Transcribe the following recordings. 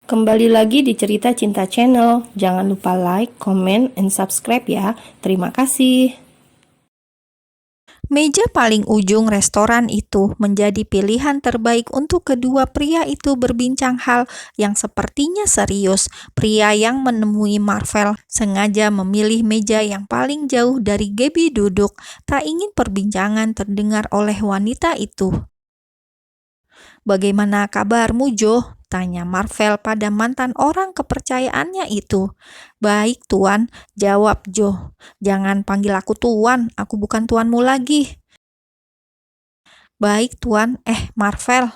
Kembali lagi di Cerita Cinta Channel. Jangan lupa like, comment, and subscribe ya. Terima kasih. Meja paling ujung restoran itu menjadi pilihan terbaik untuk kedua pria itu berbincang hal yang sepertinya serius. Pria yang menemui Marvel sengaja memilih meja yang paling jauh dari Gabby duduk, tak ingin perbincangan terdengar oleh wanita itu. "Bagaimana kabarmu, Jo?" tanya Marvel pada mantan orang kepercayaannya itu. "Baik, Tuan," jawab Jo. "Jangan panggil aku Tuan, aku bukan tuanmu lagi." "Baik, Tuan. Marvel,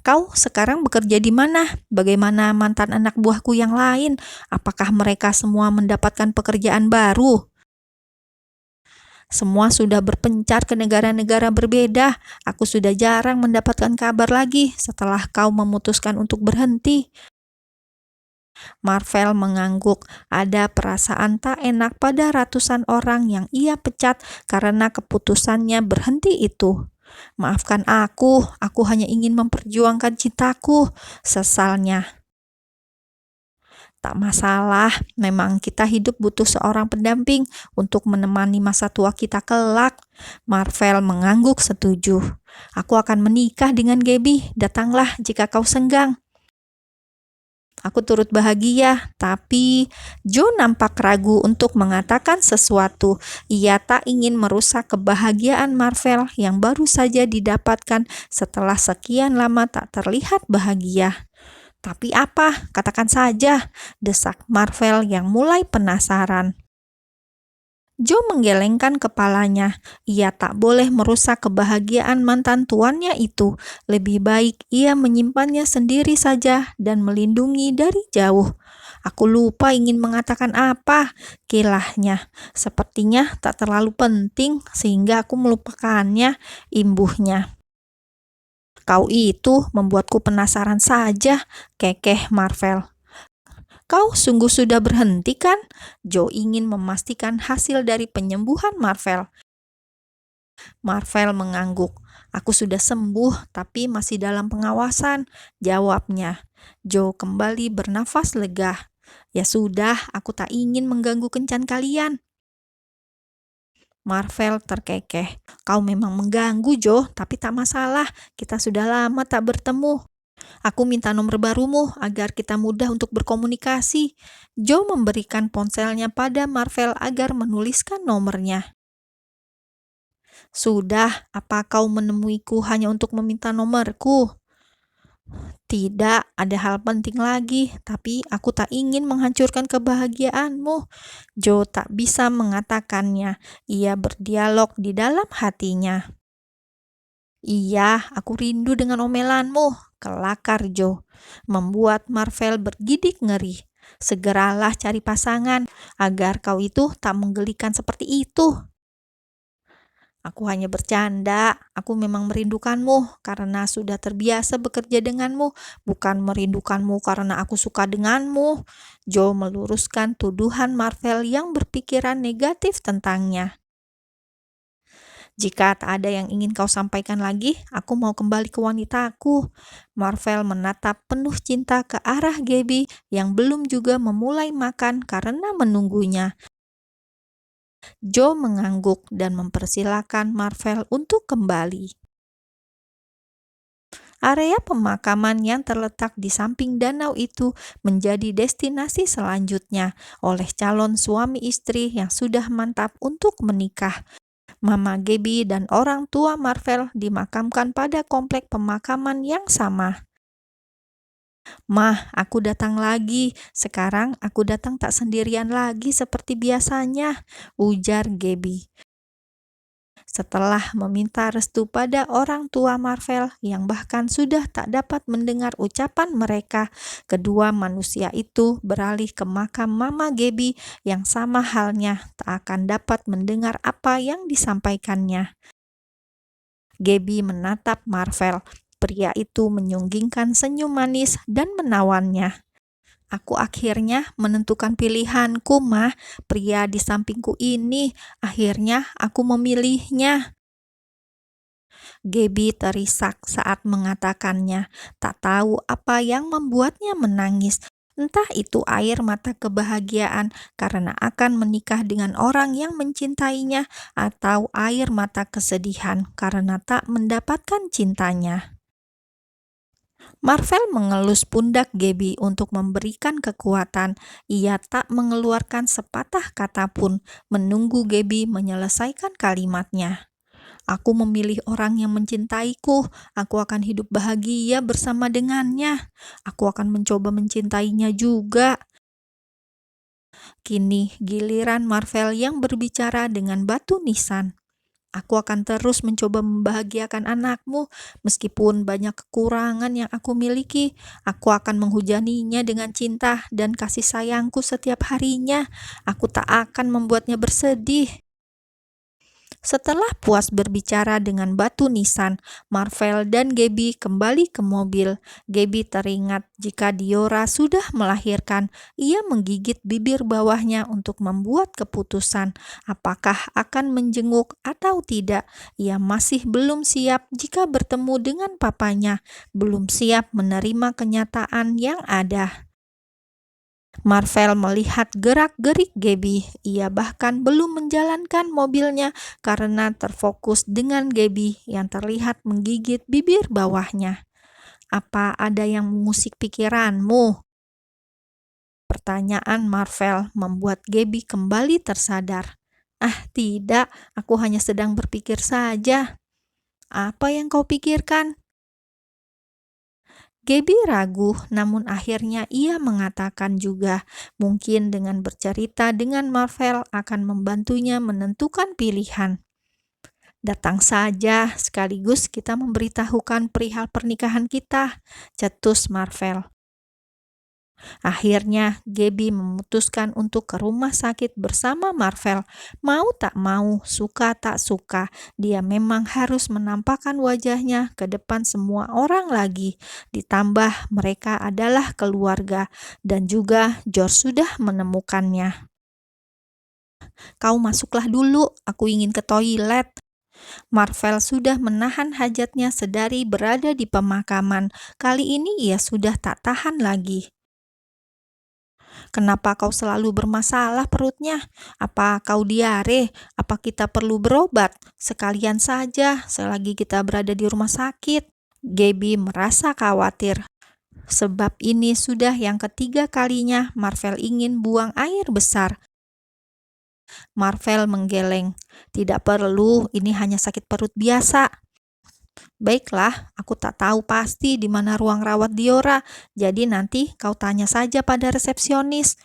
kau sekarang bekerja di mana? Bagaimana mantan anak buahku yang lain? Apakah mereka semua mendapatkan pekerjaan baru?" "Semua sudah berpencar ke negara-negara berbeda. Aku sudah jarang mendapatkan kabar lagi setelah kau memutuskan untuk berhenti." Marvel mengangguk. Ada perasaan tak enak pada ratusan orang yang ia pecat karena keputusannya berhenti itu. "Maafkan aku hanya ingin memperjuangkan cintaku," sesalnya. "Tak masalah, memang kita hidup butuh seorang pendamping untuk menemani masa tua kita kelak." Marvel mengangguk setuju. "Aku akan menikah dengan Gabby, datanglah jika kau senggang." "Aku turut bahagia, tapi..." Joe nampak ragu untuk mengatakan sesuatu. Ia tak ingin merusak kebahagiaan Marvel yang baru saja didapatkan setelah sekian lama tak terlihat bahagia. "Tapi apa? Katakan saja," desak Marvel yang mulai penasaran. Joe menggelengkan kepalanya. Ia tak boleh merusak kebahagiaan mantan tuannya itu. Lebih baik ia menyimpannya sendiri saja dan melindungi dari jauh. "Aku lupa ingin mengatakan apa," kilahnya. "Sepertinya tak terlalu penting sehingga aku melupakannya," imbuhnya. "Kau itu membuatku penasaran saja," kekeh Marvel. "Kau sungguh sudah berhenti kan?" Joe ingin memastikan hasil dari penyembuhan Marvel. Marvel mengangguk. "Aku sudah sembuh, tapi masih dalam pengawasan," jawabnya. Joe kembali bernafas lega. "Ya sudah, aku tak ingin mengganggu kencan kalian." Marvel terkekeh. "Kau memang mengganggu, Joe, tapi tak masalah. Kita sudah lama tak bertemu. Aku minta nomor barumu agar kita mudah untuk berkomunikasi." Joe memberikan ponselnya pada Marvel agar menuliskan nomornya. "Sudah, apa kau menemuiku hanya untuk meminta nomorku?" "Tidak, ada hal penting lagi, tapi aku tak ingin menghancurkan kebahagiaanmu." Joe tak bisa mengatakannya. Ia berdialog di dalam hatinya. "Iya, aku rindu dengan omelanmu," kelakar Joe, membuat Marvel bergidik ngeri. "Segeralah cari pasangan, agar kau itu tak menggelikan seperti itu." "Aku hanya bercanda. Aku memang merindukanmu karena sudah terbiasa bekerja denganmu, bukan merindukanmu karena aku suka denganmu." Joe meluruskan tuduhan Marvel yang berpikiran negatif tentangnya. "Jika tak ada yang ingin kau sampaikan lagi, aku mau kembali ke wanitaku." Marvel menatap penuh cinta ke arah Gabby yang belum juga memulai makan karena menunggunya. Joe mengangguk dan mempersilahkan Marvel untuk kembali. Area pemakaman yang terletak di samping danau itu menjadi destinasi selanjutnya oleh calon suami istri yang sudah mantap untuk menikah. Mama Gabby dan orang tua Marvel dimakamkan pada komplek pemakaman yang sama. "Mah, aku datang lagi. Sekarang aku datang tak sendirian lagi seperti biasanya," ujar Gabby. Setelah meminta restu pada orang tua Marvel yang bahkan sudah tak dapat mendengar ucapan mereka, kedua manusia itu beralih ke makam Mama Gabby yang sama halnya tak akan dapat mendengar apa yang disampaikannya. Gabby menatap Marvel. Pria itu menyunggingkan senyum manis dan menawannya. "Aku akhirnya menentukan pilihanku, Mah. Pria di sampingku ini, akhirnya aku memilihnya." Gaby terisak saat mengatakannya, tak tahu apa yang membuatnya menangis. Entah itu air mata kebahagiaan karena akan menikah dengan orang yang mencintainya, atau air mata kesedihan karena tak mendapatkan cintanya. Marvel mengelus pundak Gaby untuk memberikan kekuatan. Ia tak mengeluarkan sepatah kata pun, menunggu Gaby menyelesaikan kalimatnya. Aku memilih orang yang mencintaiku. Aku akan hidup bahagia bersama dengannya. Aku akan mencoba mencintainya juga. Kini giliran Marvel yang berbicara dengan batu nisan. Aku akan terus mencoba membahagiakan anakmu, meskipun banyak kekurangan yang aku miliki. Aku akan menghujaninya dengan cinta dan kasih sayangku setiap harinya. Aku tak akan membuatnya bersedih. Setelah puas berbicara dengan batu nisan, Marvel dan Gaby kembali ke mobil. Gaby teringat jika Diora sudah melahirkan. Ia menggigit bibir bawahnya untuk membuat keputusan apakah akan menjenguk atau tidak. Ia masih belum siap jika bertemu dengan papanya, belum siap menerima kenyataan yang ada. Marvel melihat gerak-gerik Gaby. Ia bahkan belum menjalankan mobilnya karena terfokus dengan Gaby yang terlihat menggigit bibir bawahnya. "Apa ada yang mengusik pikiranmu?" Pertanyaan Marvel membuat Gaby kembali tersadar. "Ah, tidak, aku hanya sedang berpikir saja." "Apa yang kau pikirkan?" Gaby ragu, namun akhirnya ia mengatakan juga, mungkin dengan bercerita dengan Marvel akan membantunya menentukan pilihan. "Datang saja, sekaligus kita memberitahukan perihal pernikahan kita," cetus Marvel. Akhirnya, Gaby memutuskan untuk ke rumah sakit bersama Marvel. Mau tak mau, suka tak suka, dia memang harus menampakkan wajahnya ke depan semua orang lagi. Ditambah mereka adalah keluarga, dan juga George sudah menemukannya. "Kau masuklah dulu, aku ingin ke toilet." Marvel sudah menahan hajatnya sedari berada di pemakaman. Kali ini ia sudah tak tahan lagi. "Kenapa kau selalu bermasalah perutnya? Apa kau diare? Apa kita perlu berobat? Sekalian saja selagi kita berada di rumah sakit." Gaby merasa khawatir. Sebab ini sudah yang ketiga kalinya Marvel ingin buang air besar. Marvel menggeleng. "Tidak perlu, ini hanya sakit perut biasa." "Baiklah, aku tak tahu pasti di mana ruang rawat Diora, jadi nanti kau tanya saja pada resepsionis."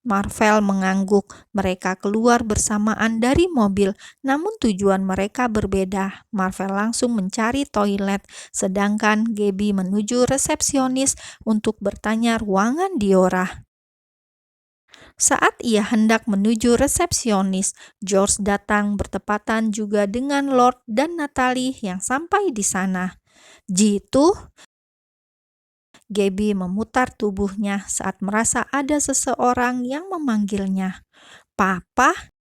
Marvel mengangguk. Mereka keluar bersamaan dari mobil, namun tujuan mereka berbeda. Marvel langsung mencari toilet, sedangkan Gaby menuju resepsionis untuk bertanya ruangan Diora. Saat ia hendak menuju resepsionis, George datang bertepatan juga dengan Lord dan Natalie yang sampai di sana. "Jitu?" Gaby memutar tubuhnya saat merasa ada seseorang yang memanggilnya. "Papa?"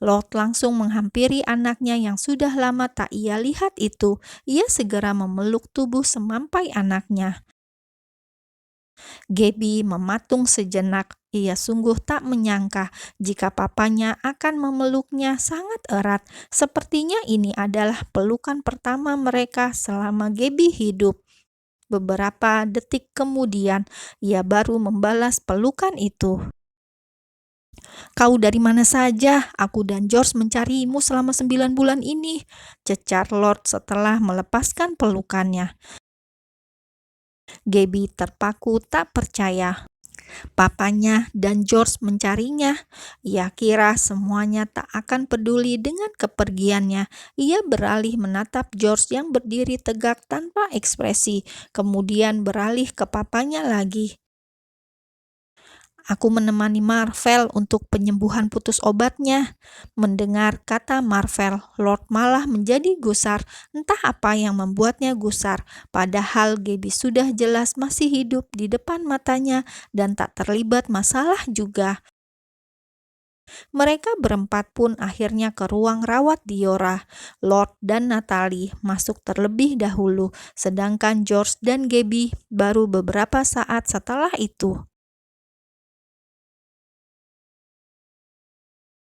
Lord langsung menghampiri anaknya yang sudah lama tak ia lihat itu. Ia segera memeluk tubuh semampai anaknya. Gaby mematung sejenak. Ia sungguh tak menyangka jika papanya akan memeluknya sangat erat. Sepertinya ini adalah pelukan pertama mereka selama Gaby hidup. Beberapa detik kemudian, ia baru membalas pelukan itu. "Kau dari mana saja? Aku dan George mencarimu selama 9 bulan ini," cecar Lord setelah melepaskan pelukannya. Gaby terpaku tak percaya. Papanya dan George mencarinya. Ia kira semuanya tak akan peduli dengan kepergiannya. Ia beralih menatap George yang berdiri tegak tanpa ekspresi, kemudian beralih ke papanya lagi. "Aku menemani Marvel untuk penyembuhan putus obatnya." Mendengar kata Marvel, Lord malah menjadi gusar. Entah apa yang membuatnya gusar, padahal Gaby sudah jelas masih hidup di depan matanya dan tak terlibat masalah juga. Mereka berempat pun akhirnya ke ruang rawat Diora. Lord dan Natalie masuk terlebih dahulu, sedangkan George dan Gabby baru beberapa saat setelah itu.